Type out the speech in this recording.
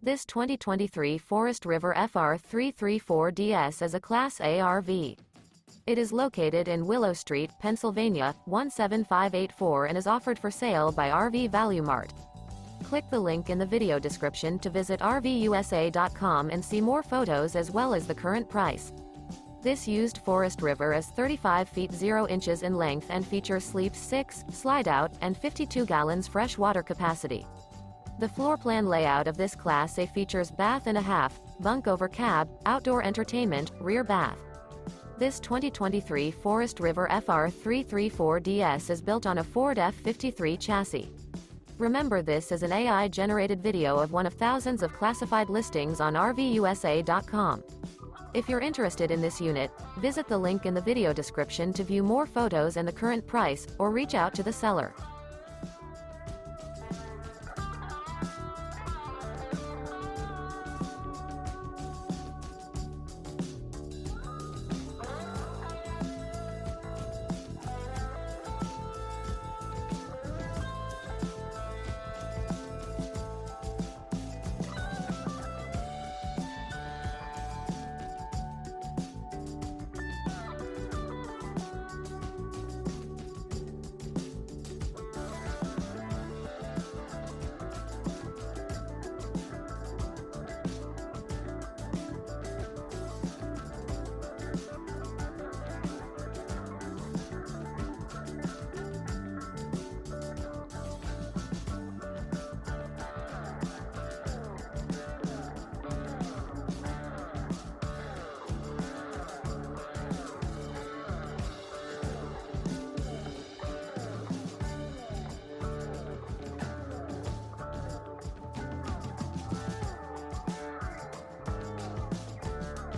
This 2023 Forest River FR3 34DS is a Class A RV. It is located in Willow Street, Pennsylvania, 17584 and is offered for sale by RV Value Mart. Click the link in the video description to visit RVUSA.com and see more photos as well as the current price. This used Forest River is 35 feet 0 inches in length and features sleeps 6, slide-out, and 52 gallons fresh water capacity. The floor plan layout of this Class A features bath and a half, bunk over cab, outdoor entertainment, rear bath. This 2023 Forest River FR3 34DS is built on a Ford F53 chassis. Remember, this is an AI-generated video of one of thousands of classified listings on RVUSA.com. If you're interested in this unit, visit the link in the video description to view more photos and the current price, or reach out to the seller.